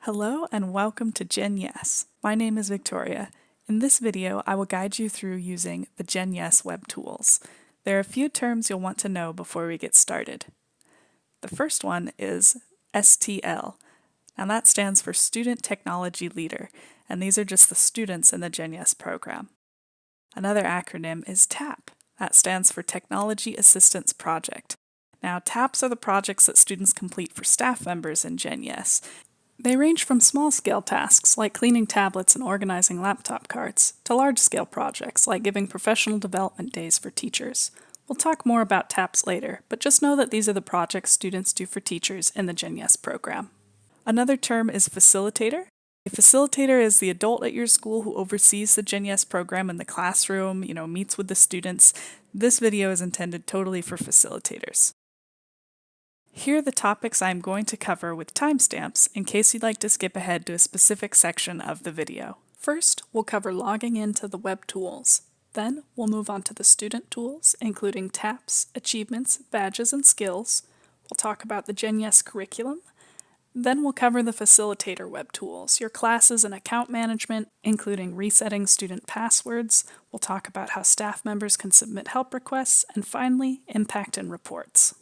Hello and welcome to GenYES. My name is Victoria. In this video, I will guide you through using the GenYES Web Tools. There are a few terms you'll want to know before we get started. The first one is STL. Now that stands for Student Technology Leader, and these are just the students in the GenYES program. Another acronym is TAP. That stands for Technology Assistance Project. Now, TAPs are the projects that students complete for staff members in GenYES. They range from small-scale tasks like cleaning tablets and organizing laptop carts to large-scale projects like giving professional development days for teachers. We'll talk more about TAPs later, but just know that these are the projects students do for teachers in the GenYES program. Another term is Facilitator. A facilitator is the adult at your school who oversees the GenYES program in the classroom, meets with the students. This video is intended totally for facilitators. Here are the topics I'm going to cover with timestamps in case you'd like to skip ahead to a specific section of the video. First, we'll cover logging into the web tools. Then, we'll move on to the student tools, including TAPs, achievements, badges, and skills. We'll talk about the GenYES Curriculum. Then we'll cover the Facilitator Web Tools, your classes and account management, including resetting student passwords. We'll talk about how staff members can submit help requests, and finally, impact and reports.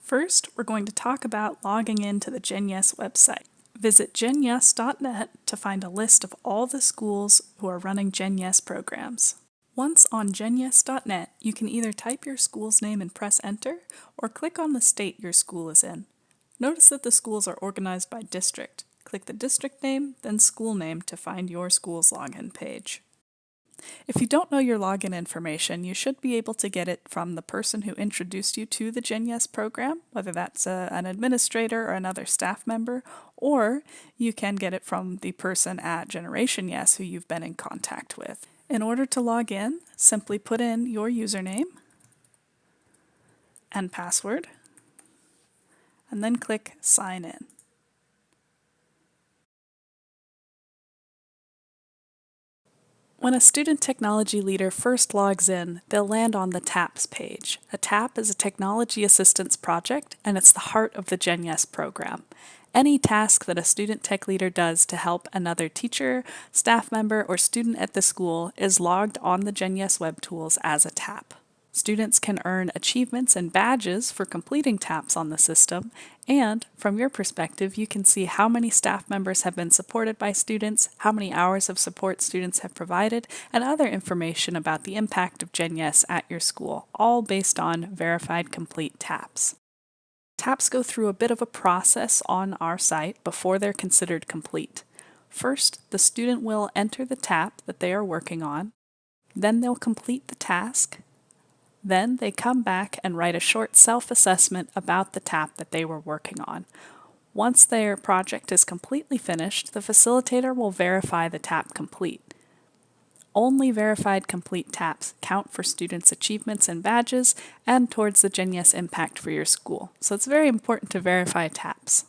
First, we're going to talk about logging into the GenYES website. Visit genyes.net to find a list of all the schools who are running GenYES programs. Once on genyes.net, you can either type your school's name and press enter, or click on the state your school is in. Notice that the schools are organized by district. Click the district name, then school name to find your school's login page. If you don't know your login information, you should be able to get it from the person who introduced you to the GenYES program, whether that's an administrator or another staff member, or you can get it from the person at GenYES who you've been in contact with. In order to log in, simply put in your username and password, and then click Sign In. When a student technology leader first logs in, they'll land on the TAPs page. A TAP is a technology assistance project, and it's the heart of the GenYES program. Any task that a student tech leader does to help another teacher, staff member, or student at the school is logged on the GenYES Web Tools as a TAP. Students can earn achievements and badges for completing TAPs on the system, and from your perspective, you can see how many staff members have been supported by students, how many hours of support students have provided, and other information about the impact of GenYES at your school, all based on verified complete TAPs. TAPs go through a bit of a process on our site before they're considered complete. First, the student will enter the TAP that they are working on, then they'll complete the task. Then they come back and write a short self-assessment about the TAP that they were working on. Once their project is completely finished, the facilitator will verify the TAP complete. Only verified complete TAPs count for students' achievements and badges and towards the GenYES impact for your school. So it's very important to verify TAPs.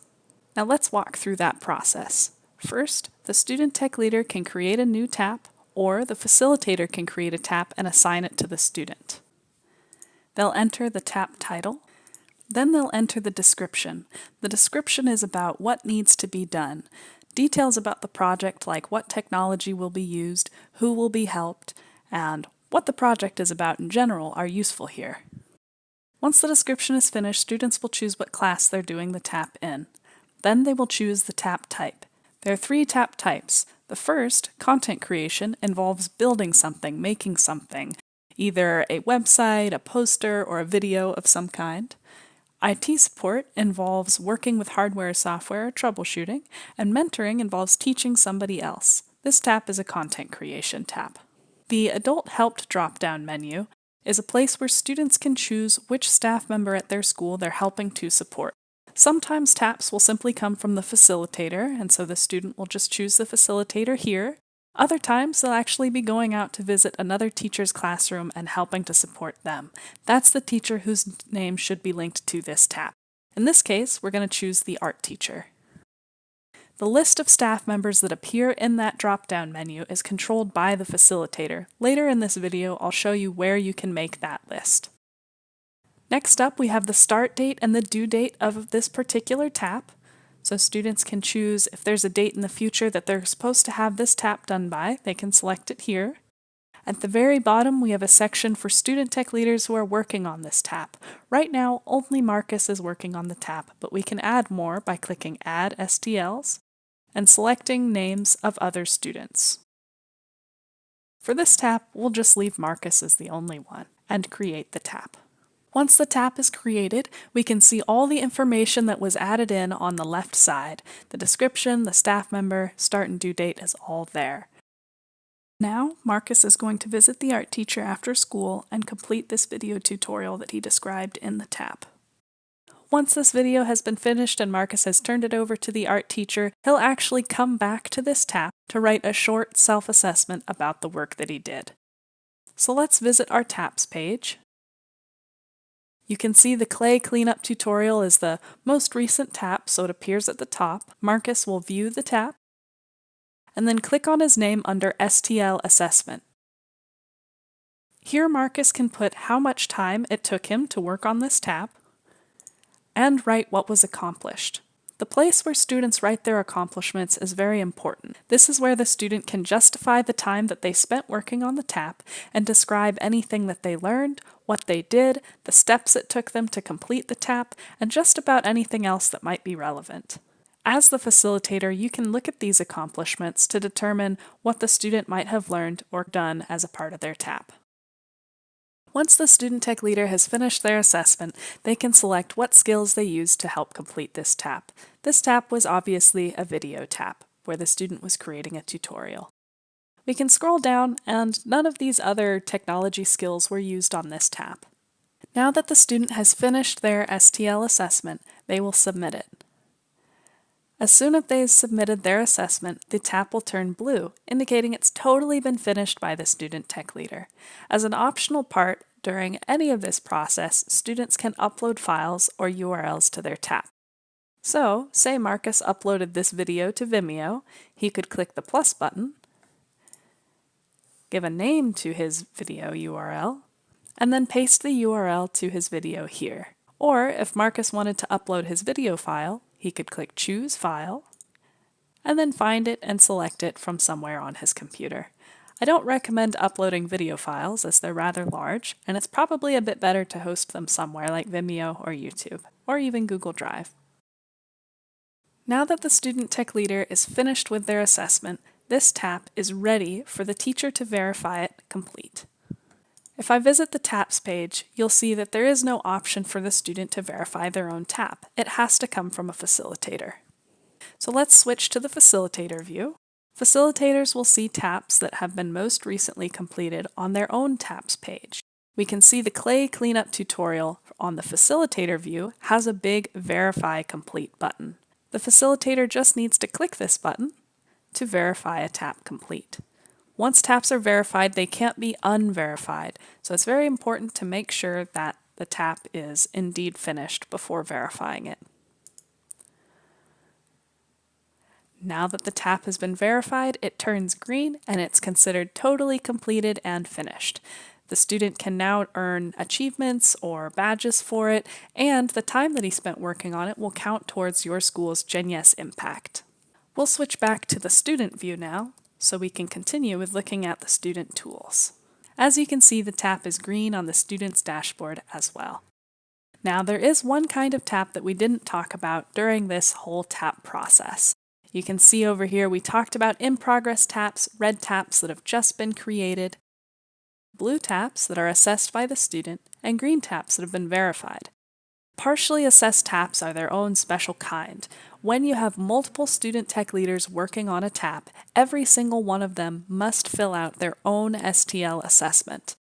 Now let's walk through that process. First, the student tech leader can create a new TAP, or the facilitator can create a TAP and assign it to the student. They'll enter the TAP title, then they'll enter the description. The description is about what needs to be done. Details about the project like what technology will be used, who will be helped, and what the project is about in general are useful here. Once the description is finished, students will choose what class they're doing the TAP in. Then they will choose the TAP type. There are 3 TAP types. The first, content creation, involves building something, making something. Either a website, a poster, or a video of some kind. IT support involves working with hardware or software, troubleshooting, and mentoring involves teaching somebody else. This TAP is a content creation TAP. The Adult Helped drop-down menu is a place where students can choose which staff member at their school they're helping to support. Sometimes TAPs will simply come from the facilitator, and so the student will just choose the facilitator here. Other times, they'll actually be going out to visit another teacher's classroom and helping to support them. That's the teacher whose name should be linked to this TAP. In this case, we're going to choose the art teacher. The list of staff members that appear in that drop-down menu is controlled by the facilitator. Later in this video, I'll show you where you can make that list. Next up, we have the start date and the due date of this particular TAP. So students can choose if there's a date in the future that they're supposed to have this tap done by, they can select it here. At the very bottom, we have a section for student tech leaders who are working on this tap. Right now, only Marcus is working on the tap, but we can add more by clicking Add STLs and selecting names of other students. For this tap, we'll just leave Marcus as the only one and create the tap. Once the tap is created, we can see all the information that was added in on the left side. The description, the staff member, start and due date is all there. Now, Marcus is going to visit the art teacher after school and complete this video tutorial that he described in the tap. Once this video has been finished and Marcus has turned it over to the art teacher, he'll actually come back to this tap to write a short self-assessment about the work that he did. So let's visit our taps page. You can see the clay cleanup tutorial is the most recent tap, so it appears at the top. Marcus will view the tap and then click on his name under STL Assessment. Here Marcus can put how much time it took him to work on this tap and write what was accomplished. The place where students write their accomplishments is very important. This is where the student can justify the time that they spent working on the tap and describe anything that they learned, what they did, the steps it took them to complete the tap, and just about anything else that might be relevant. As the facilitator, you can look at these accomplishments to determine what the student might have learned or done as a part of their tap. Once the student tech leader has finished their assessment, they can select what skills they used to help complete this tap. This tap was obviously a video tap, where the student was creating a tutorial. We can scroll down, and none of these other technology skills were used on this tap. Now that the student has finished their STL assessment, they will submit it. As soon as they've submitted their assessment, the tap will turn blue, indicating it's totally been finished by the student tech leader. As an optional part, during any of this process, students can upload files or URLs to their tap. So, say Marcus uploaded this video to Vimeo, he could click the plus button, give a name to his video URL, and then paste the URL to his video here. Or, if Marcus wanted to upload his video file, he could click Choose File, and then find it and select it from somewhere on his computer. I don't recommend uploading video files as they're rather large, and it's probably a bit better to host them somewhere like Vimeo or YouTube, or even Google Drive. Now that the student tech leader is finished with their assessment, this tap is ready for the teacher to verify it complete. If I visit the TAPS page, you'll see that there is no option for the student to verify their own tap. It has to come from a facilitator. So let's switch to the facilitator view. Facilitators will see taps that have been most recently completed on their own TAPS page. We can see the clay cleanup tutorial on the facilitator view has a big Verify Complete button. The facilitator just needs to click this button to verify a tap complete. Once taps are verified, they can't be unverified, so it's very important to make sure that the tap is indeed finished before verifying it. Now that the tap has been verified, it turns green and it's considered totally completed and finished. The student can now earn achievements or badges for it, and the time that he spent working on it will count towards your school's GenYES impact. We'll switch back to the student view now, so we can continue with looking at the student tools. As you can see, the tap is green on the student's dashboard as well. Now there is one kind of tap that we didn't talk about during this whole tap process. You can see over here we talked about in-progress taps, red taps that have just been created, blue taps that are assessed by the student, and green taps that have been verified. Partially assessed taps are their own special kind. When you have multiple student tech leaders working on a tap, every single one of them must fill out their own STL assessment.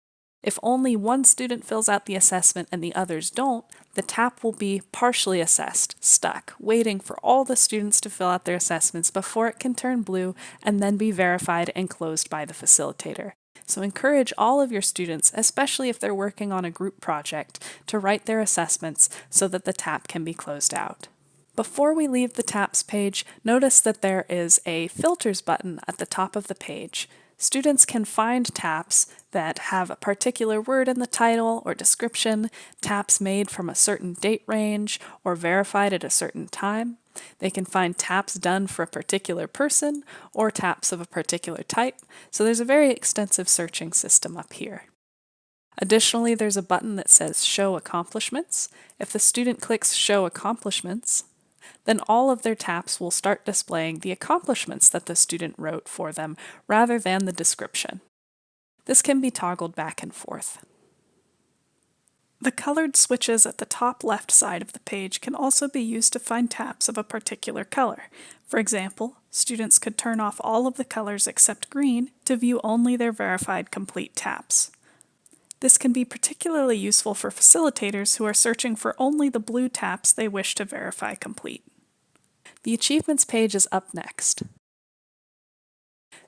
If only one student fills out the assessment and the others don't, the tap will be partially assessed, stuck, waiting for all the students to fill out their assessments before it can turn blue and then be verified and closed by the facilitator. So encourage all of your students, especially if they're working on a group project, to write their assessments so that the tap can be closed out. Before we leave the TAPS page, notice that there is a Filters button at the top of the page. Students can find taps that have a particular word in the title or description, taps made from a certain date range or verified at a certain time. They can find taps done for a particular person or taps of a particular type, so there's a very extensive searching system up here. Additionally, there's a button that says Show Accomplishments. If the student clicks Show Accomplishments, then all of their taps will start displaying the accomplishments that the student wrote for them rather than the description. This can be toggled back and forth. The colored switches at the top left side of the page can also be used to find taps of a particular color. For example, students could turn off all of the colors except green to view only their verified complete taps. This can be particularly useful for facilitators who are searching for only the blue taps they wish to verify complete. The Achievements page is up next.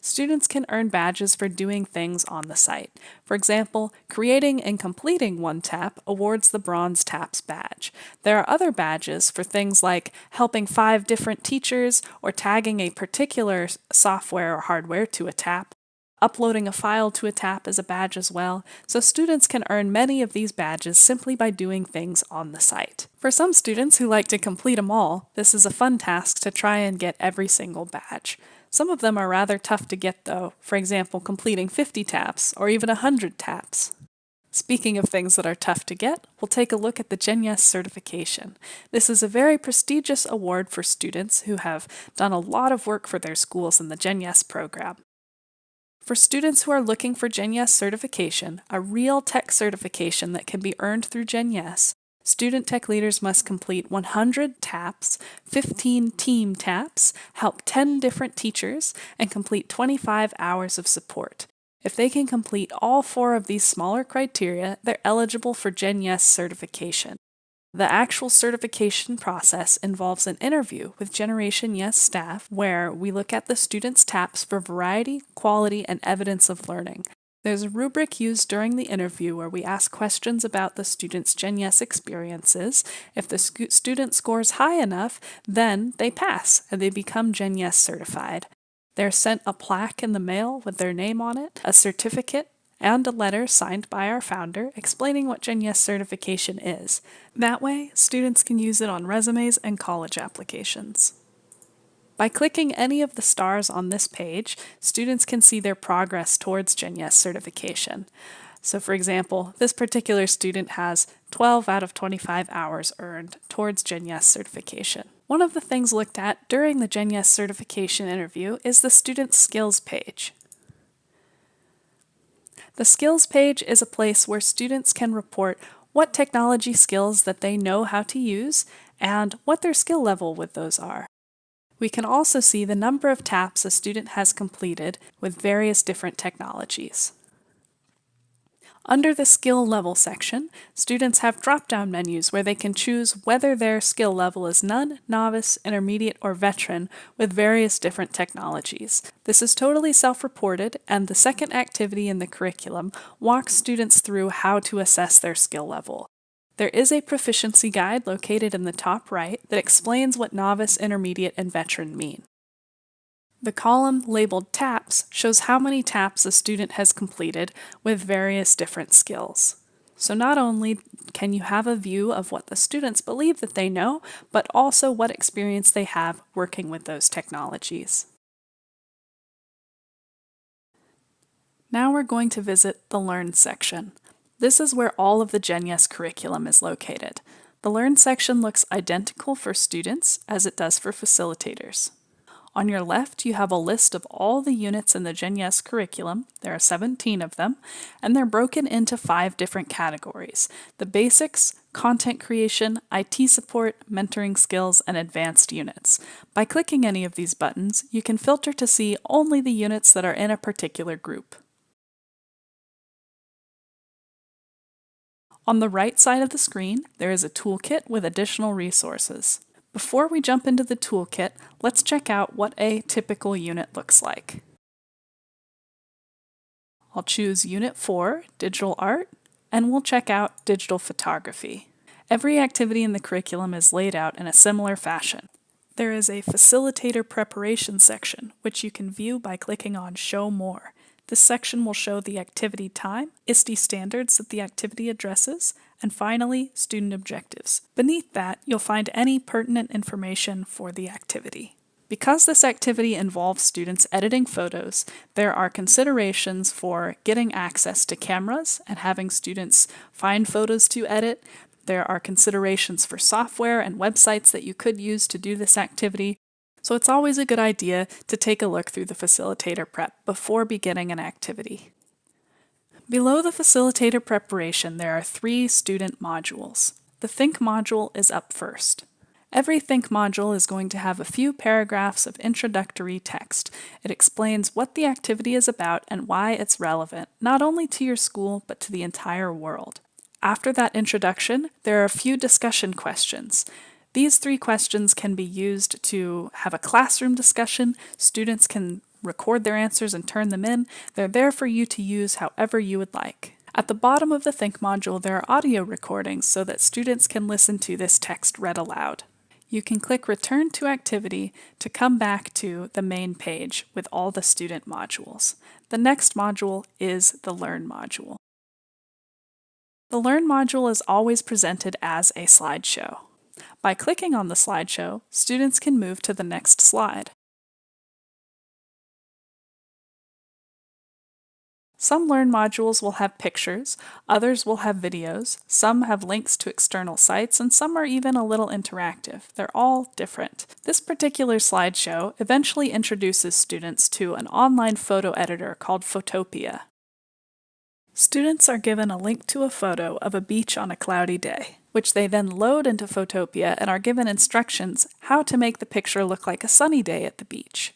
Students can earn badges for doing things on the site. For example, creating and completing one tap awards the Bronze Taps badge. There are other badges for things like helping 5 different teachers or tagging a particular software or hardware to a tap. Uploading a file to a tap is a badge as well, so students can earn many of these badges simply by doing things on the site. For some students who like to complete them all, this is a fun task to try and get every single badge. Some of them are rather tough to get though, for example completing 50 taps or even 100 taps. Speaking of things that are tough to get, we'll take a look at the GenYES certification. This is a very prestigious award for students who have done a lot of work for their schools in the GenYES program. For students who are looking for GenYES certification, a real tech certification that can be earned through GenYES, student tech leaders must complete 100 taps, 15 team taps, help 10 different teachers, and complete 25 hours of support. If they can complete all 4 of these smaller criteria, they're eligible for GenYES certification. The actual certification process involves an interview with GenYES staff where we look at the students' taps for variety, quality, and evidence of learning. There's a rubric used during the interview where we ask questions about the students' GenYES experiences. If the student scores high enough, then they pass and they become GenYES certified. They're sent a plaque in the mail with their name on it, a certificate, and a letter signed by our founder explaining what GenYES certification is. That way, students can use it on resumes and college applications. By clicking any of the stars on this page, students can see their progress towards GenYES certification. So for example, this particular student has 12 out of 25 hours earned towards GenYES certification. One of the things looked at during the GenYES certification interview is the student skills page. The skills page is a place where students can report what technology skills that they know how to use and what their skill level with those are. We can also see the number of taps a student has completed with various different technologies. Under the skill level section, students have drop-down menus where they can choose whether their skill level is none, novice, intermediate, or veteran with various different technologies. This is totally self-reported, and the second activity in the curriculum walks students through how to assess their skill level. There is a proficiency guide located in the top right that explains what novice, intermediate, and veteran mean. The column labeled Taps shows how many taps a student has completed with various different skills. So not only can you have a view of what the students believe that they know, but also what experience they have working with those technologies. Now we're going to visit the Learn section. This is where all of the GenYES curriculum is located. The Learn section looks identical for students as it does for facilitators. On your left, you have a list of all the units in the GenYES curriculum. There are 17 of them, and they're broken into 5 different categories: the basics, content creation, IT support, mentoring skills, and advanced units. By clicking any of these buttons, you can filter to see only the units that are in a particular group. On the right side of the screen, there is a toolkit with additional resources. Before we jump into the toolkit, let's check out what a typical unit looks like. I'll choose Unit 4, Digital Art, and we'll check out Digital Photography. Every activity in the curriculum is laid out in a similar fashion. There is a Facilitator Preparation section, which you can view by clicking on Show More. This section will show the activity time, ISTE standards that the activity addresses, and finally, student objectives. Beneath that, you'll find any pertinent information for the activity. Because this activity involves students editing photos, there are considerations for getting access to cameras and having students find photos to edit. There are considerations for software and websites that you could use to do this activity. So it's always a good idea to take a look through the facilitator prep before beginning an activity. Below the facilitator preparation, there are 3 student modules. The Think module is up first. Every Think module is going to have a few paragraphs of introductory text. It explains what the activity is about and why it's relevant, not only to your school, but to the entire world. After that introduction, there are a few discussion questions. These 3 questions can be used to have a classroom discussion. Students can record their answers and turn them in. They're there for you to use however you would like. At the bottom of the Think module, there are audio recordings so that students can listen to this text read aloud. You can click Return to Activity to come back to the main page with all the student modules. The next module is the Learn module. The Learn module is always presented as a slideshow. By clicking on the slideshow, students can move to the next slide. Some Learn modules will have pictures, others will have videos, some have links to external sites, and some are even a little interactive. They're all different. This particular slideshow eventually introduces students to an online photo editor called Photopea. Students are given a link to a photo of a beach on a cloudy day, which they then load into Photopea and are given instructions how to make the picture look like a sunny day at the beach.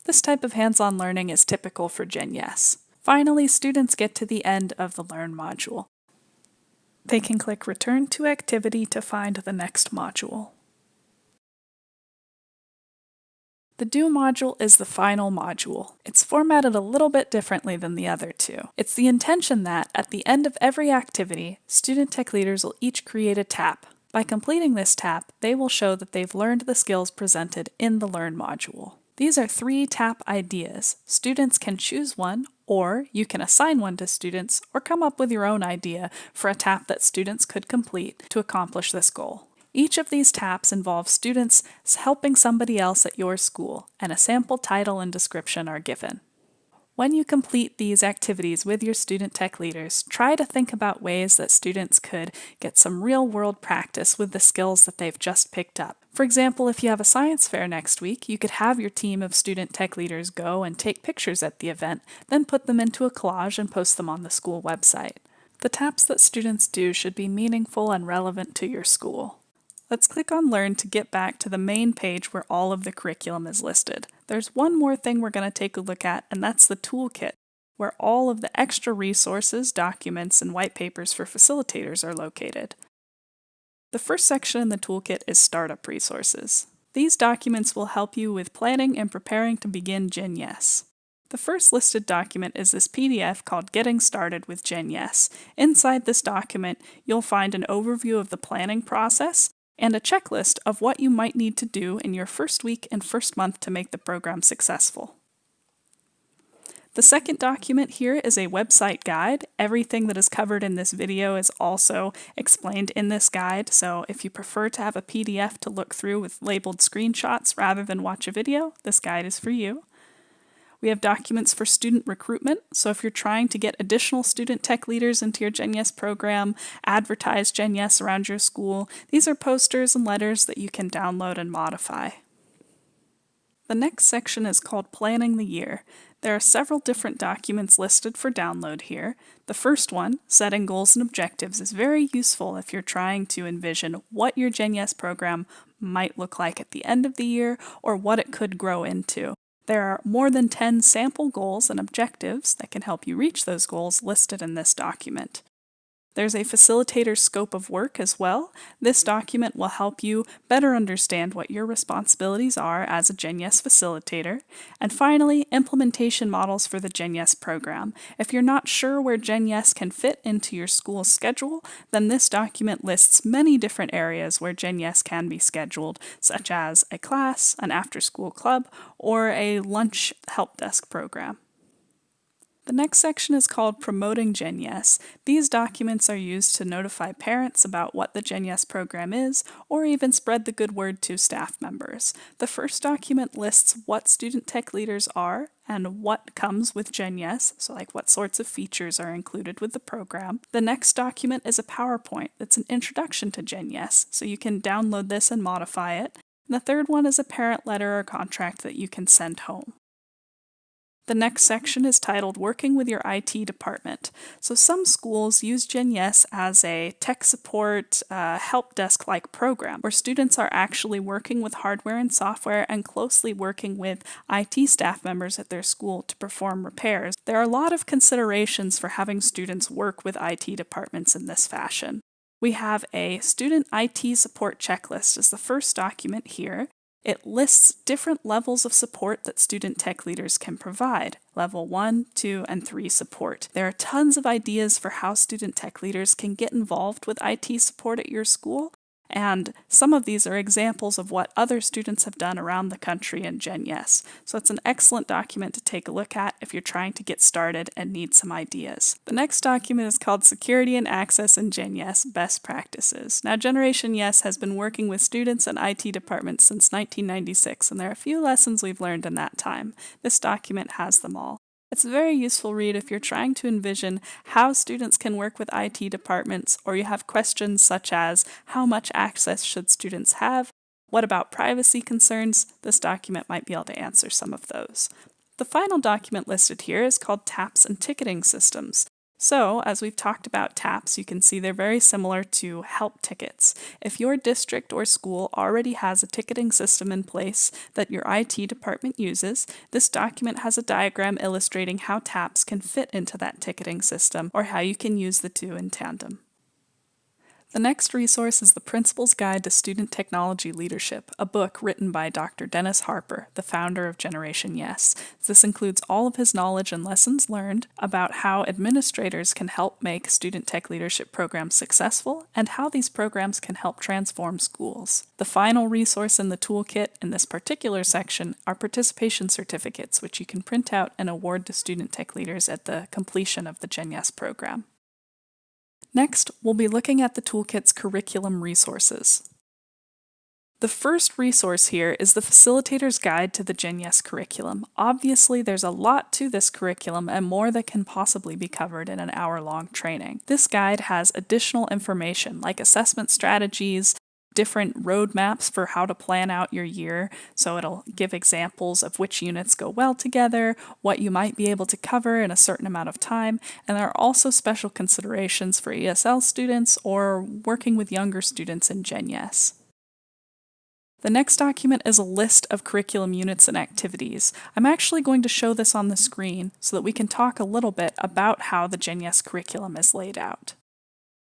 This type of hands-on learning is typical for GenYES. Finally, students get to the end of the Learn module. They can click Return to Activity to find the next module. The Do module is the final module. It's formatted a little bit differently than the other 2. It's the intention that, at the end of every activity, student tech leaders will each create a tap. By completing this tap, they will show that they've learned the skills presented in the Learn module. These are 3 tap ideas. Students can choose one, or you can assign one to students, or come up with your own idea for a tap that students could complete to accomplish this goal. Each of these taps involves students helping somebody else at your school, and a sample title and description are given. When you complete these activities with your student tech leaders, try to think about ways that students could get some real-world practice with the skills that they've just picked up. For example, if you have a science fair next week, you could have your team of student tech leaders go and take pictures at the event, then put them into a collage and post them on the school website. The taps that students do should be meaningful and relevant to your school. Let's click on Learn to get back to the main page where all of the curriculum is listed. There's one more thing we're going to take a look at, and that's the toolkit, where all of the extra resources, documents, and white papers for facilitators are located. The first section in the toolkit is Startup Resources. These documents will help you with planning and preparing to begin GenYES. The first listed document is this PDF called Getting Started with GenYES. Inside this document, you'll find an overview of the planning process and a checklist of what you might need to do in your first week and first month to make the program successful. The second document here is a website guide. Everything that is covered in this video is also explained in this guide, so if you prefer to have a PDF to look through with labeled screenshots rather than watch a video, this guide is for you. We have documents for student recruitment, so if you're trying to get additional student tech leaders into your GenYES program, advertise GenYES around your school, these are posters and letters that you can download and modify. The next section is called Planning the Year. There are several different documents listed for download here. The first one, Setting Goals and Objectives, is very useful if you're trying to envision what your GenYES program might look like at the end of the year or what it could grow into. There are more than 10 sample goals and objectives that can help you reach those goals listed in this document. There's a facilitator scope of work as well. This document will help you better understand what your responsibilities are as a GenYES facilitator. And finally, implementation models for the GenYES program. If you're not sure where GenYES can fit into your school's schedule, then this document lists many different areas where GenYES can be scheduled, such as a class, an after-school club, or a lunch help desk program. The next section is called Promoting GenYES. These documents are used to notify parents about what the GenYES program is, or even spread the good word to staff members. The first document lists what student tech leaders are and what comes with GenYES, so like what sorts of features are included with the program. The next document is a PowerPoint that's an introduction to GenYES, so you can download this and modify it. And the third one is a parent letter or contract that you can send home. The next section is titled Working with Your IT Department. So some schools use GenYES as a tech support help desk-like program where students are actually working with hardware and software and closely working with IT staff members at their school to perform repairs. There are a lot of considerations for having students work with IT departments in this fashion. We have a student IT support checklist as the first document here. It lists different levels of support that student tech leaders can provide, level 1, 2, and 3 support. There are tons of ideas for how student tech leaders can get involved with IT support at your school, and some of these are examples of what other students have done around the country in GenYES. So it's an excellent document to take a look at if you're trying to get started and need some ideas. The next document is called Security and Access in GenYES Best Practices. Now, Generation Yes has been working with students and IT departments since 1996, and there are a few lessons we've learned in that time. This document has them all. It's a very useful read if you're trying to envision how students can work with IT departments, or you have questions such as how much access should students have? What about privacy concerns? This document might be able to answer some of those. The final document listed here is called Taps and Ticketing Systems. So, as we've talked about taps, you can see they're very similar to help tickets. If your district or school already has a ticketing system in place that your IT department uses, this document has a diagram illustrating how taps can fit into that ticketing system or how you can use the two in tandem. The next resource is the Principal's Guide to Student Technology Leadership, a book written by Dr. Dennis Harper, the founder of Generation Yes. This includes all of his knowledge and lessons learned about how administrators can help make student tech leadership programs successful and how these programs can help transform schools. The final resource in the toolkit in this particular section are participation certificates, which you can print out and award to student tech leaders at the completion of the GenYES program. Next, we'll be looking at the toolkit's curriculum resources. The first resource here is the Facilitator's Guide to the GenYES Curriculum. Obviously, there's a lot to this curriculum and more that can possibly be covered in an hour-long training. This guide has additional information like assessment strategies, different roadmaps for how to plan out your year, so it'll give examples of which units go well together, what you might be able to cover in a certain amount of time, and there are also special considerations for ESL students or working with younger students in GenYES. The next document is a list of curriculum units and activities. I'm actually going to show this on the screen so that we can talk a little bit about how the GenYES curriculum is laid out.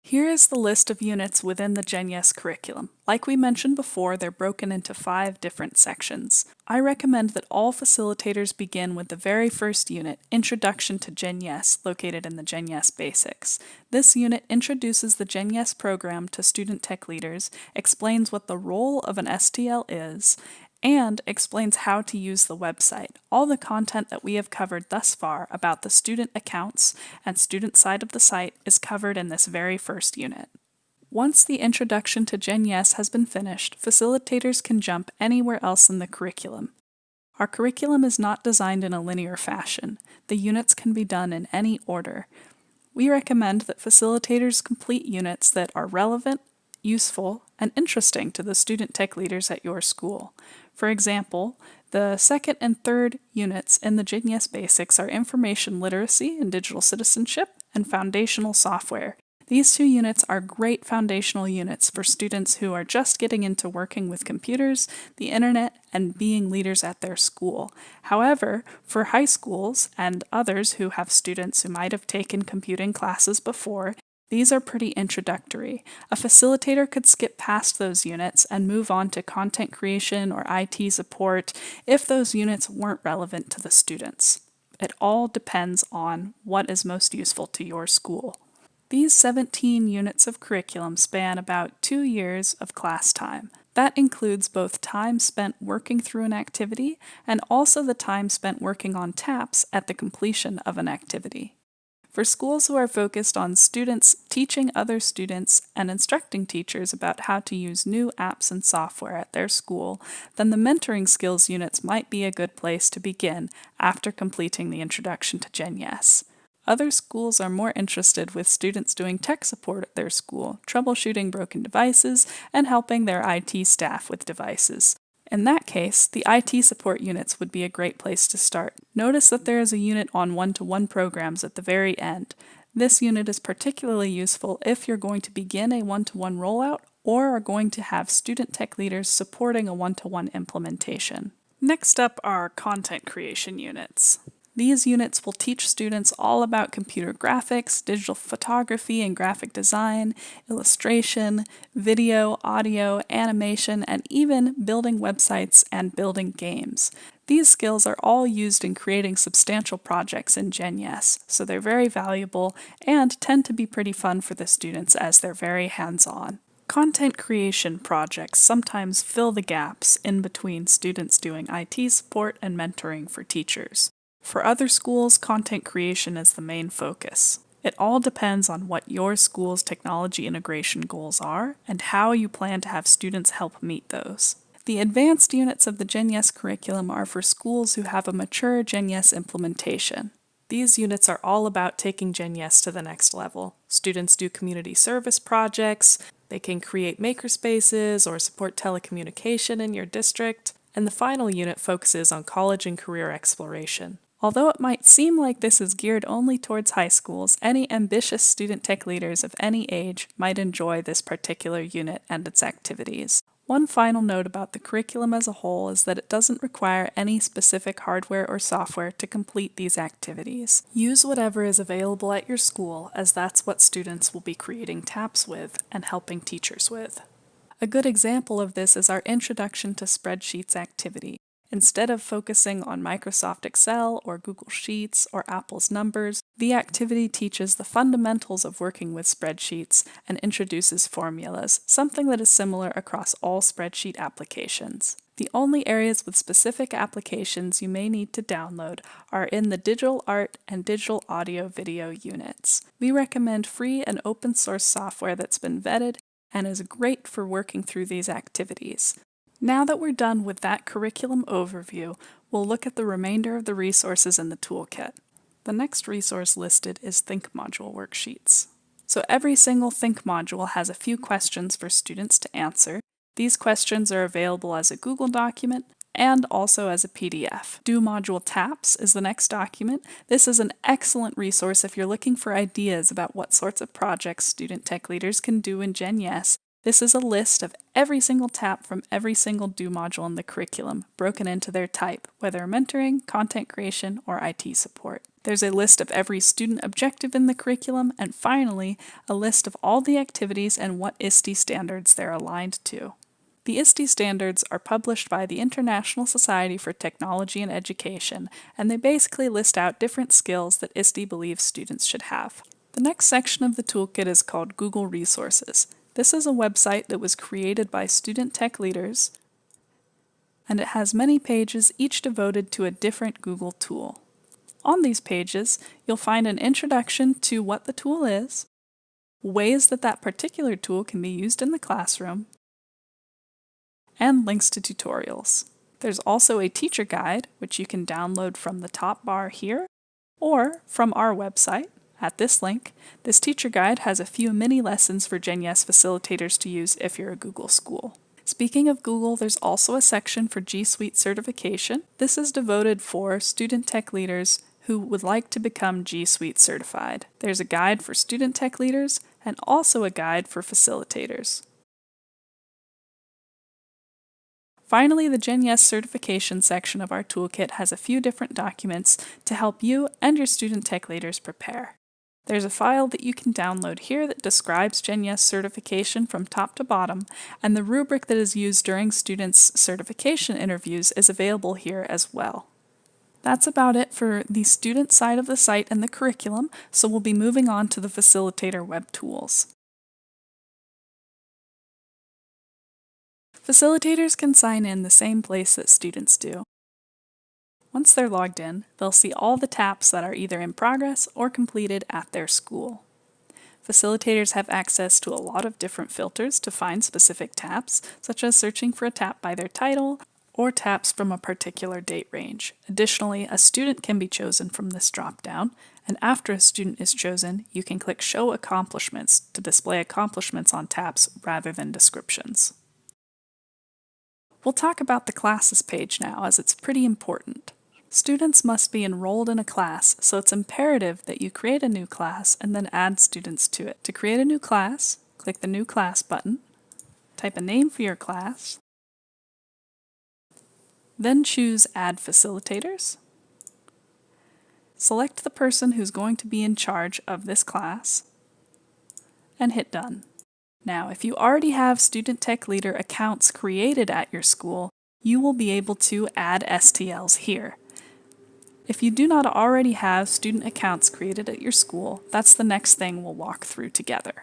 Here is the list of units within the GenYES curriculum. Like we mentioned before, they're broken into 5 different sections. I recommend that all facilitators begin with the very first unit, Introduction to GenYES, located in the GenYES Basics. This unit introduces the GenYES program to student tech leaders, explains what the role of an STL is, and explains how to use the website. All the content that we have covered thus far about the student accounts and student side of the site is covered in this very first unit. Once the introduction to GenYES has been finished, facilitators can jump anywhere else in the curriculum. Our curriculum is not designed in a linear fashion. The units can be done in any order. We recommend that facilitators complete units that are relevant, useful, and interesting to the student tech leaders at your school. For example, the second and third units in the GenYES Basics are Information Literacy and Digital Citizenship and Foundational Software. These 2 units are great foundational units for students who are just getting into working with computers, the internet, and being leaders at their school. However, for high schools and others who have students who might have taken computing classes before, These are pretty introductory. A facilitator could skip past those units and move on to content creation or IT support if those units weren't relevant to the students. It all depends on what is most useful to your school. These 17 units of curriculum span about 2 years of class time. That includes both time spent working through an activity and also the time spent working on TAPs at the completion of an activity. For schools who are focused on students teaching other students and instructing teachers about how to use new apps and software at their school, then the mentoring skills units might be a good place to begin after completing the introduction to GenYES. Other schools are more interested with students doing tech support at their school, troubleshooting broken devices, and helping their IT staff with devices. In that case, the IT support units would be a great place to start. Notice that there is a unit on one-to-one programs at the very end. This unit is particularly useful if you're going to begin a one-to-one rollout or are going to have student tech leaders supporting a one-to-one implementation. Next up are content creation units. These units will teach students all about computer graphics, digital photography and graphic design, illustration, video, audio, animation, and even building websites and building games. These skills are all used in creating substantial projects in GenYES, so they're very valuable and tend to be pretty fun for the students as they're very hands-on. Content creation projects sometimes fill the gaps in between students doing IT support and mentoring for teachers. For other schools, content creation is the main focus. It all depends on what your school's technology integration goals are and how you plan to have students help meet those. The advanced units of the GenYES curriculum are for schools who have a mature GenYES implementation. These units are all about taking GenYES to the next level. Students do community service projects, they can create makerspaces or support telecommunication in your district, and the final unit focuses on college and career exploration. Although it might seem like this is geared only towards high schools, any ambitious student tech leaders of any age might enjoy this particular unit and its activities. One final note about the curriculum as a whole is that it doesn't require any specific hardware or software to complete these activities. Use whatever is available at your school, as that's what students will be creating TAPs with and helping teachers with. A good example of this is our Introduction to Spreadsheets activity. Instead of focusing on Microsoft Excel or Google Sheets or Apple's numbers, the activity teaches the fundamentals of working with spreadsheets and introduces formulas, something that is similar across all spreadsheet applications. The only areas with specific applications you may need to download are in the digital art and digital audio video units. We recommend free and open source software that's been vetted and is great for working through these activities. Now that we're done with that curriculum overview, we'll look at the remainder of the resources in the toolkit. The next resource listed is Think Module worksheets. So every single Think module has a few questions for students to answer. These questions are available as a Google document and also as a PDF. Do Module TAPs is the next document. This is an excellent resource if you're looking for ideas about what sorts of projects student tech leaders can do in GenYES. This is a list of every single TAP from every single Do module in the curriculum, broken into their type, whether mentoring, content creation, or IT support. There's a list of every student objective in the curriculum, and finally, a list of all the activities and what ISTE standards they're aligned to. The ISTE standards are published by the International Society for Technology and Education, and they basically list out different skills that ISTE believes students should have. The next section of the toolkit is called Google Resources. This is a website that was created by student tech leaders, and it has many pages, each devoted to a different Google tool. On these pages, you'll find an introduction to what the tool is, ways that that particular tool can be used in the classroom, and links to tutorials. There's also a teacher guide, which you can download from the top bar here, or from our website. At this link, this teacher guide has a few mini lessons for GenYES facilitators to use if you're a Google school. Speaking of Google, there's also a section for G Suite certification. This is devoted for student tech leaders who would like to become G Suite certified. There's a guide for student tech leaders and also a guide for facilitators. Finally, the GenYES certification section of our toolkit has a few different documents to help you and your student tech leaders prepare. There's a file that you can download here that describes GenYES certification from top to bottom, and the rubric that is used during students' certification interviews is available here as well. That's about it for the student side of the site and the curriculum, so we'll be moving on to the Facilitator Web Tools. Facilitators can sign in the same place that students do. Once they're logged in, they'll see all the TAPs that are either in progress or completed at their school. Facilitators have access to a lot of different filters to find specific TAPs, such as searching for a TAP by their title or TAPs from a particular date range. Additionally, a student can be chosen from this drop-down, and after a student is chosen, you can click Show Accomplishments to display accomplishments on TAPs rather than descriptions. We'll talk about the Classes page now, as it's pretty important. Students must be enrolled in a class, so it's imperative that you create a new class and then add students to it. To create a new class, click the New Class button, type a name for your class, then choose Add Facilitators. Select the person who's going to be in charge of this class, and hit Done. Now, if you already have Student Tech Leader accounts created at your school, you will be able to add STLs here. If you do not already have student accounts created at your school, that's the next thing we'll walk through together.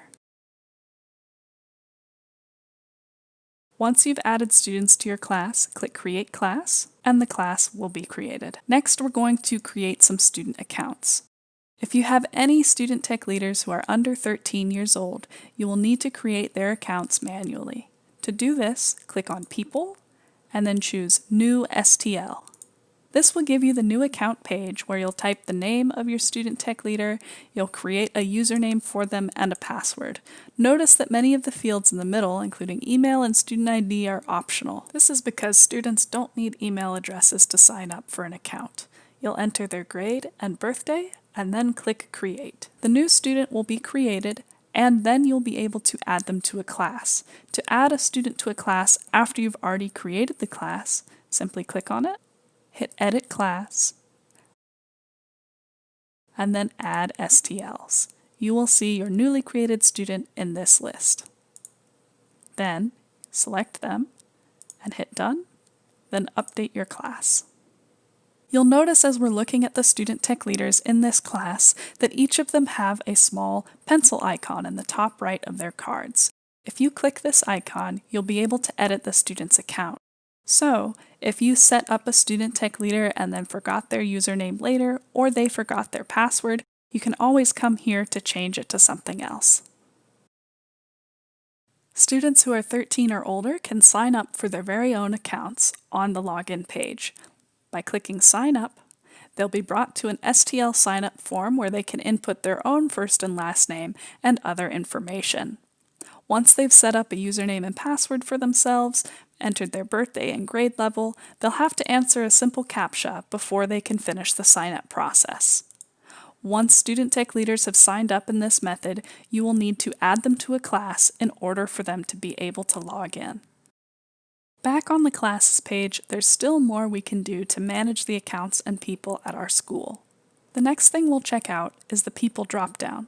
Once you've added students to your class, click Create Class, and the class will be created. Next, we're going to create some student accounts. If you have any student tech leaders who are under 13 years old, you will need to create their accounts manually. To do this, click on People, and then choose New STL. This will give you the new account page where you'll type the name of your student tech leader, you'll create a username for them, and a password. Notice that many of the fields in the middle, including email and student ID, are optional. This is because students don't need email addresses to sign up for an account. You'll enter their grade and birthday, and then click Create. The new student will be created, and then you'll be able to add them to a class. To add a student to a class after you've already created the class, simply click on it, hit Edit Class, and then Add STLs. You will see your newly created student in this list. Then select them and hit Done, then update your class. You'll notice as we're looking at the student tech leaders in this class that each of them have a small pencil icon in the top right of their cards. If you click this icon, you'll be able to edit the student's account. So, if you set up a student tech leader and then forgot their username later, or they forgot their password, you can always come here to change it to something else. Students who are 13 or older can sign up for their very own accounts on the login page. By clicking Sign Up, they'll be brought to an STL sign-up form where they can input their own first and last name and other information. Once they've set up a username and password for themselves, entered their birthday and grade level, they'll have to answer a simple CAPTCHA before they can finish the sign-up process. Once student tech leaders have signed up in this method, you will need to add them to a class in order for them to be able to log in. Back on the Classes page, there's still more we can do to manage the accounts and people at our school. The next thing we'll check out is the People dropdown.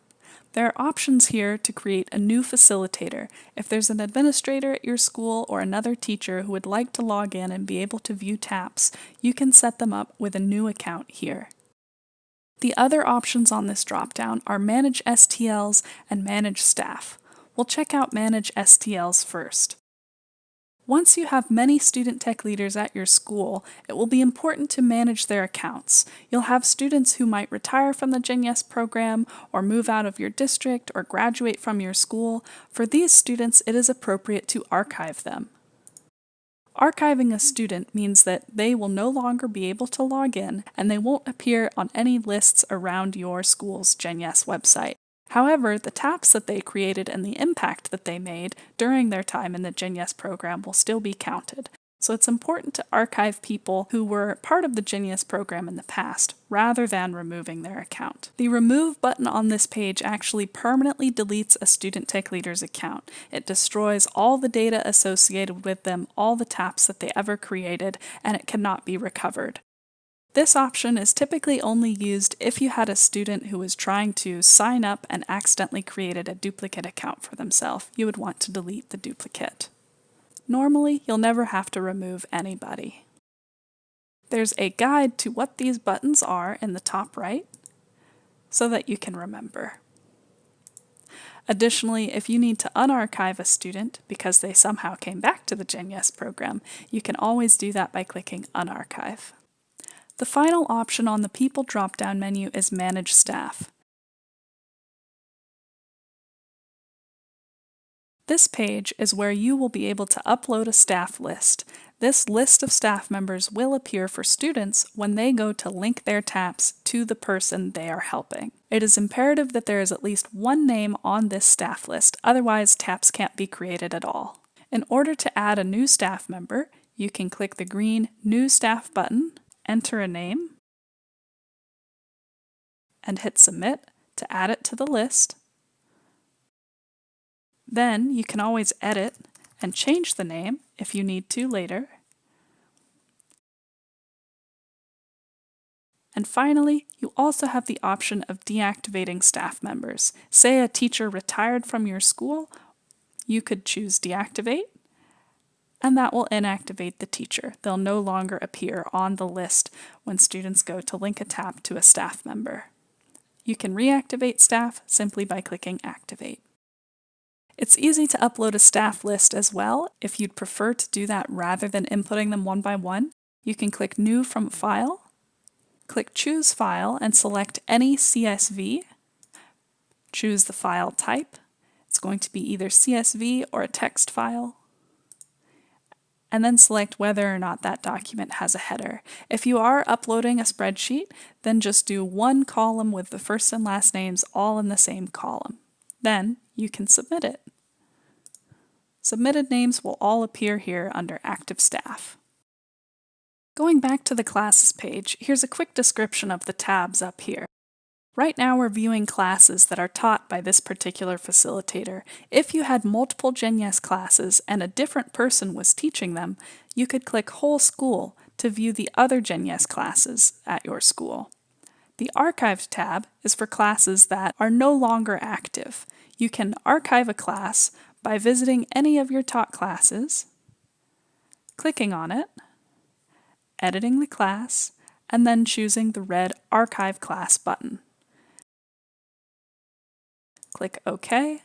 There are options here to create a new facilitator. If there's an administrator at your school or another teacher who would like to log in and be able to view TAPs, you can set them up with a new account here. The other options on this dropdown are Manage STLs and Manage Staff. We'll check out Manage STLs first. Once you have many student tech leaders at your school, it will be important to manage their accounts. You'll have students who might retire from the GenYES program, or move out of your district, or graduate from your school. For these students, it is appropriate to archive them. Archiving a student means that they will no longer be able to log in, and they won't appear on any lists around your school's GenYES website. However, the TAPs that they created and the impact that they made during their time in the GenYES program will still be counted. So it's important to archive people who were part of the GenYES program in the past, rather than removing their account. The Remove button on this page actually permanently deletes a student tech leader's account. It destroys all the data associated with them, all the TAPs that they ever created, and it cannot be recovered. This option is typically only used if you had a student who was trying to sign up and accidentally created a duplicate account for themselves. You would want to delete the duplicate. Normally, you'll never have to remove anybody. There's a guide to what these buttons are in the top right so that you can remember. Additionally, if you need to unarchive a student because they somehow came back to the GenYES program, you can always do that by clicking Unarchive. The final option on the People drop-down menu is Manage Staff. This page is where you will be able to upload a staff list. This list of staff members will appear for students when they go to link their TAPs to the person they are helping. It is imperative that there is at least one name on this staff list, otherwise TAPs can't be created at all. In order to add a new staff member, you can click the green New Staff button, enter a name, and hit Submit to add it to the list. Then you can always edit and change the name if you need to later. And finally, you also have the option of deactivating staff members. Say a teacher retired from your school, you could choose Deactivate, and that will inactivate the teacher. They'll no longer appear on the list when students go to link a TAP to a staff member. You can reactivate staff simply by clicking Activate. It's easy to upload a staff list as well. If you'd prefer to do that rather than inputting them one by one, you can click New from File, click Choose File and select any CSV. Choose the file type. It's going to be either CSV or a text file. And then select whether or not that document has a header. If you are uploading a spreadsheet, then just do one column with the first and last names all in the same column. Then you can submit it. Submitted names will all appear here under Active Staff. Going back to the Classes page, here's a quick description of the tabs up here. Right now we're viewing classes that are taught by this particular facilitator. If you had multiple GenYES classes and a different person was teaching them, you could click Whole School to view the other GenYES classes at your school. The Archived tab is for classes that are no longer active. You can archive a class by visiting any of your taught classes, clicking on it, editing the class, and then choosing the red Archive Class button. Click OK,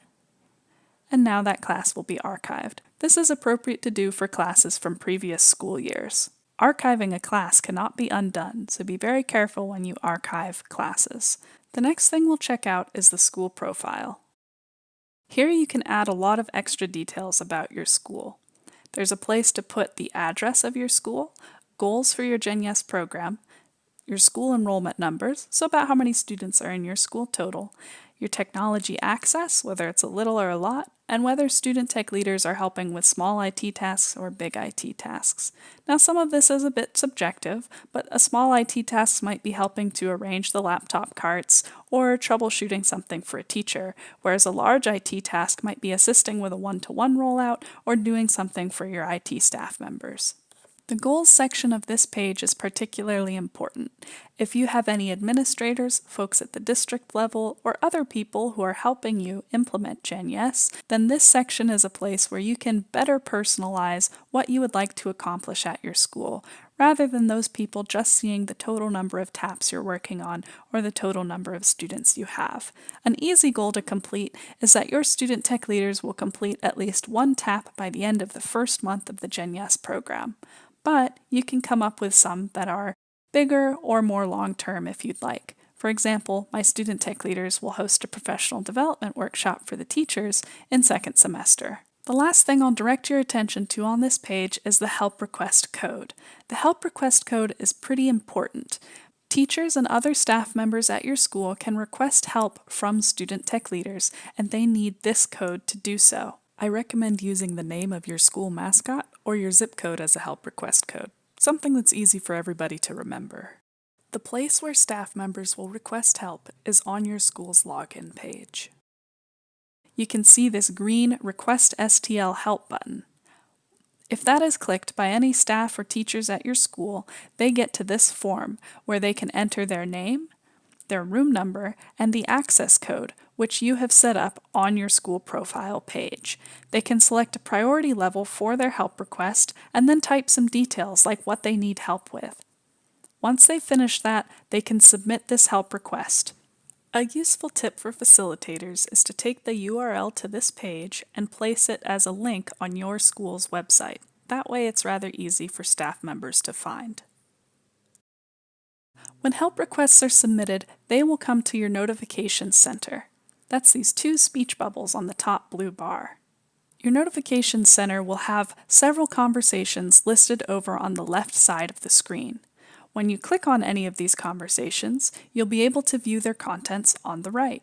and now that class will be archived. This is appropriate to do for classes from previous school years. Archiving a class cannot be undone, so be very careful when you archive classes. The next thing we'll check out is the school profile. Here you can add a lot of extra details about your school. There's a place to put the address of your school, goals for your GenYES program, your school enrollment numbers, so about how many students are in your school total, your technology access, whether it's a little or a lot, and whether student tech leaders are helping with small IT tasks or big IT tasks. Now some of this is a bit subjective, but a small IT task might be helping to arrange the laptop carts or troubleshooting something for a teacher, whereas a large IT task might be assisting with a one-to-one rollout or doing something for your IT staff members. The Goals section of this page is particularly important. If you have any administrators, folks at the district level, or other people who are helping you implement GenYES, then this section is a place where you can better personalize what you would like to accomplish at your school, rather than those people just seeing the total number of TAPs you're working on or the total number of students you have. An easy goal to complete is that your student tech leaders will complete at least one TAP by the end of the first month of the GenYES program. But you can come up with some that are bigger or more long-term if you'd like. For example, my student tech leaders will host a professional development workshop for the teachers in second semester. The last thing I'll direct your attention to on this page is the help request code. The help request code is pretty important. Teachers and other staff members at your school can request help from student tech leaders, and they need this code to do so. I recommend using the name of your school mascot or your zip code as a help request code, something that's easy for everybody to remember. The place where staff members will request help is on your school's login page. You can see this green Request STL Help button. If that is clicked by any staff or teachers at your school, they get to this form where they can enter their name, their room number, and the access code, which you have set up on your school profile page. They can select a priority level for their help request and then type some details like what they need help with. Once they've finished that, they can submit this help request. A useful tip for facilitators is to take the URL to this page and place it as a link on your school's website. That way it's rather easy for staff members to find. When help requests are submitted, they will come to your notifications center. That's these two speech bubbles on the top blue bar. Your notifications center will have several conversations listed over on the left side of the screen. When you click on any of these conversations, you'll be able to view their contents on the right.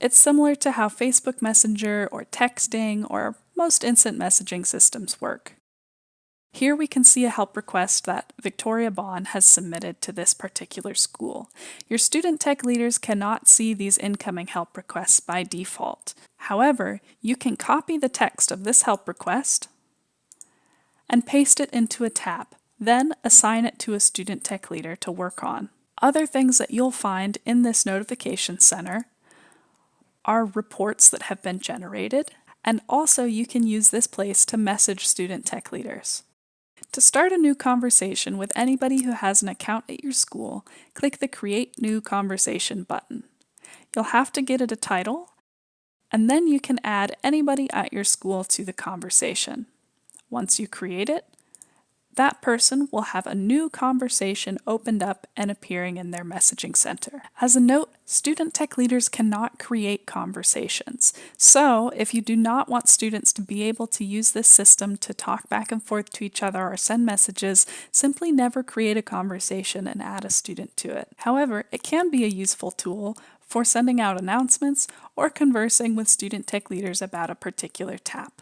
It's similar to how Facebook Messenger or texting or most instant messaging systems work. Here we can see a help request that Victoria Bond has submitted to this particular school. Your student tech leaders cannot see these incoming help requests by default. However, you can copy the text of this help request and paste it into a tab. Then assign it to a student tech leader to work on. Other things that you'll find in this notification center are reports that have been generated, and also you can use this place to message student tech leaders. To start a new conversation with anybody who has an account at your school, click the Create New Conversation button. You'll have to get it a title, and then you can add anybody at your school to the conversation. Once you create it, that person will have a new conversation opened up and appearing in their messaging center. As a note, student tech leaders cannot create conversations. So if you do not want students to be able to use this system to talk back and forth to each other or send messages, simply never create a conversation and add a student to it. However, it can be a useful tool for sending out announcements or conversing with student tech leaders about a particular tap.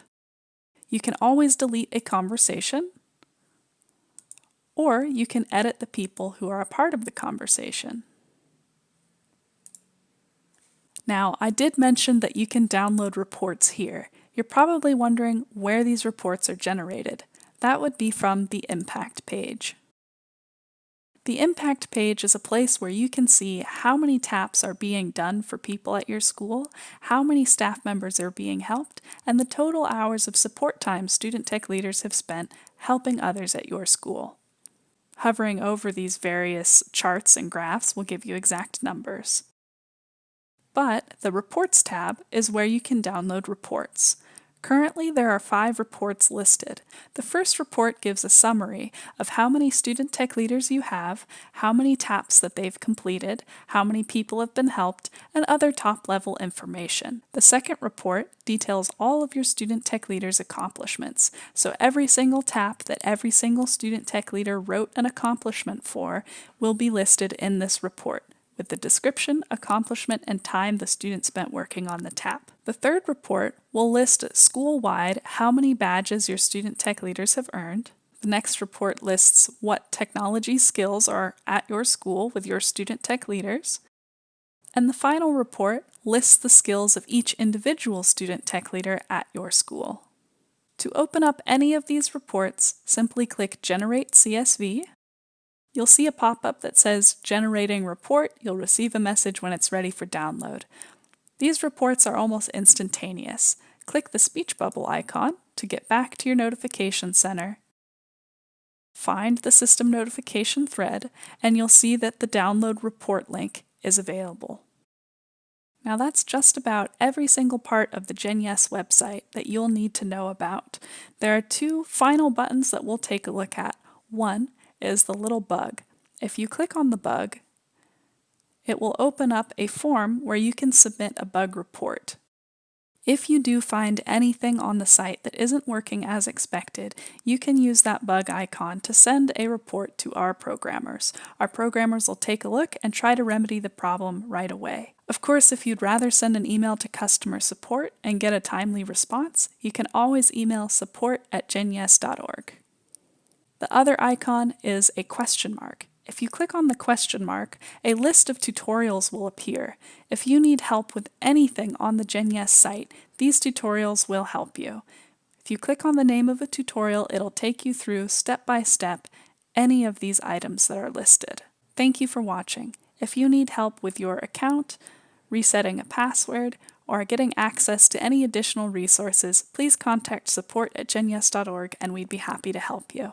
You can always delete a conversation, or you can edit the people who are a part of the conversation. Now, I did mention that you can download reports here. You're probably wondering where these reports are generated. That would be from the Impact page. The Impact page is a place where you can see how many taps are being done for people at your school, how many staff members are being helped, and the total hours of support time student tech leaders have spent helping others at your school. Hovering over these various charts and graphs will give you exact numbers. But the Reports tab is where you can download reports. Currently, there are 5 reports listed. The first report gives a summary of how many student tech leaders you have, how many taps that they've completed, how many people have been helped, and other top-level information. The second report details all of your student tech leaders' accomplishments. So every single tap that every single student tech leader wrote an accomplishment for will be listed in this report, with the description, accomplishment, and time the student spent working on the tap. The third report will list school-wide how many badges your student tech leaders have earned. The next report lists what technology skills are at your school with your student tech leaders. And the final report lists the skills of each individual student tech leader at your school. To open up any of these reports, simply click Generate CSV. You'll see a pop-up that says Generating Report. You'll receive a message when it's ready for download. These reports are almost instantaneous. Click the speech bubble icon to get back to your notification center. Find the system notification thread, and you'll see that the download report link is available. Now that's just about every single part of the GenYES website that you'll need to know about. There are 2 final buttons that we'll take a look at. One is the little bug. If you click on the bug, it will open up a form where you can submit a bug report. If you do find anything on the site that isn't working as expected, you can use that bug icon to send a report to our programmers. Our programmers will take a look and try to remedy the problem right away. Of course, if you'd rather send an email to customer support and get a timely response, you can always email support@genyes.org. The other icon is a question mark. If you click on the question mark, a list of tutorials will appear. If you need help with anything on the GenYES site, these tutorials will help you. If you click on the name of a tutorial, it'll take you through step by step any of these items that are listed. Thank you for watching. If you need help with your account, resetting a password, or getting access to any additional resources, please contact support@genyes.org and we'd be happy to help you.